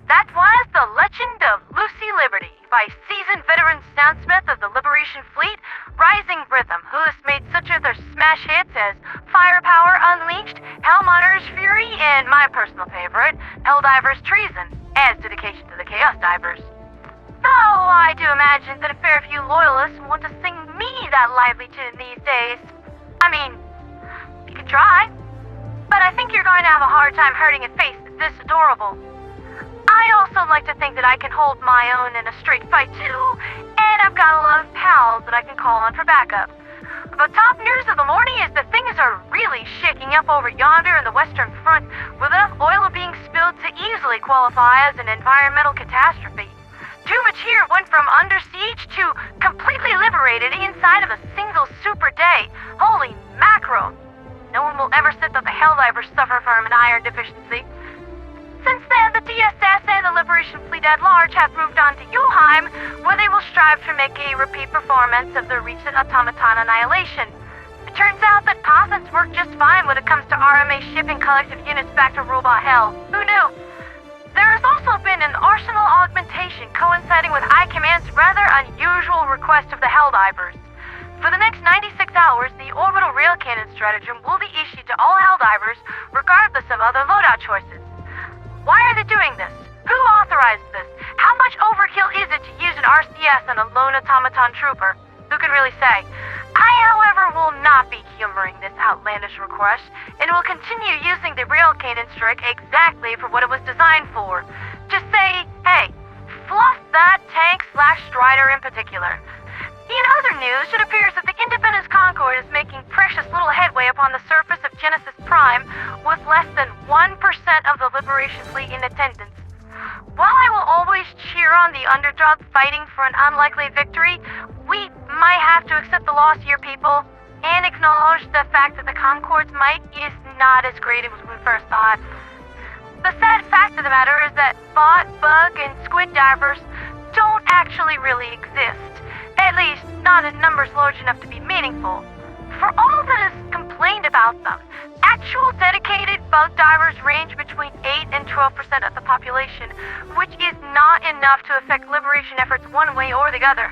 That was The Legend of Lucy Liberty by seasoned veteran soundsmith of the Liberation Fleet, Rising Rhythm, who has made such of their smash hits as Firepower Unleashed, Hellmonter's Fury, and my personal favorite, Helldiver's Treason, as dedication to the Chaos Divers. Though I do imagine that a fair few loyalists want to sing me that lively tune these days. I mean, you could try, but I think you're going to have a hard time hurting a face that's this adorable. I also like to think that I can hold my own in a straight fight too, and I've got a lot of pals that I can call on for backup. But top news of the morning is that things are really shaking up over yonder in the Western Front, with enough oil being spilled to easily qualify as an environmental catastrophe. Duma Tyr went from under siege to completely liberated inside of a single super day. Holy mackerel! No one will ever say that the Helldivers suffer from an iron deficiency. Since then, the DSS and the Liberation Fleet at large have moved on to Julheim, where they will strive to make a repeat performance of the recent Automaton annihilation. It turns out that Possums work just fine when it comes to RMA shipping collective units back to robot hell. Who knew? There has also been an arsenal augmentation coinciding with High Command's rather unusual request of the Helldivers. For the next 96 hours, the orbital rail cannon stratagem will be issued to all Helldivers, regardless of other loadout choices. Why are they doing this? Who authorized this? How much overkill is it to use an RCS on a lone automaton trooper? Who can really say? I, however, will not be humoring this outlandish request, and will continue using the rail cannon strike exactly for what it was designed for. Just say, hey, fluff that tank/strider in particular. In other news, it appears that the Independence Concord is making precious little headway upon the surface of Genesis Prime, with less than 1% of the Liberation Fleet in attendance. While I will always cheer on the underdog fighting for an unlikely victory, we might have to accept the loss here, people, and acknowledge the fact that the Concord's might is not as great as we first thought. The sad fact of the matter is that bot, bug, and squid divers don't actually really exist. At least, not in numbers large enough to be meaningful. For all that is complained about them, actual dedicated bug divers range between 8 and 12% of the population, which is not enough to affect liberation efforts one way or the other.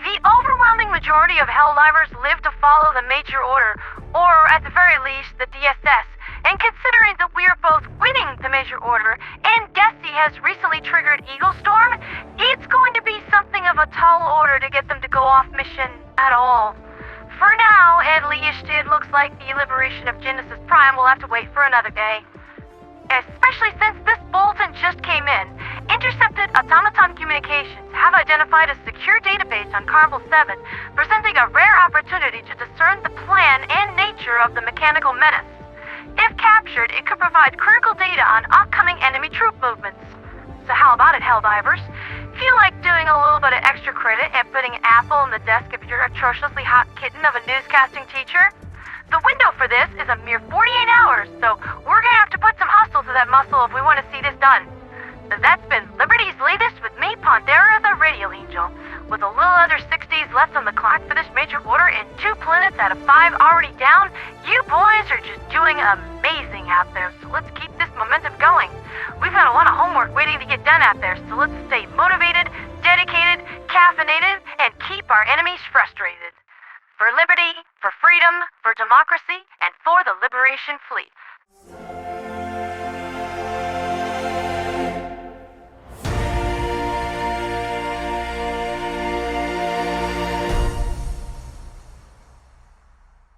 The overwhelming majority of Helldivers live to follow the Major Order, or at the very least, the DSS. And considering that we are both winning the Major Order, and Desi has recently triggered Eagle Storm, it's going to be something of a tall order to get them to go off mission at all. For now, at least, it looks like the liberation of Genesis Prime will have to wait for another day. Especially since this bulletin just came in. Intercepted Automaton communications have identified a secure database on Charbal-VII, presenting a rare opportunity to discern the plan and nature of the mechanical menace. If captured, it could provide critical data on upcoming enemy troop movements. So how about it, Helldivers? Feel like doing a little bit of extra credit and putting an apple in the desk of your atrociously hot kitten of a newscasting teacher? The window for this is a mere 48 hours, so we're gonna have to put some hustle to that muscle if we want to see this done. That's been Liberty's latest with me, Pandera the Radio Angel. With a little under 6 days left on the clock for this Major Order and 2 planets out of 5 already down, you boys are just doing amazing out there, so let's keep this momentum going. We've got a lot of homework waiting to get done out there, so let's stay motivated, dedicated, caffeinated, and keep our enemies frustrated. For liberty, for freedom, for democracy, and for the Liberation Fleet.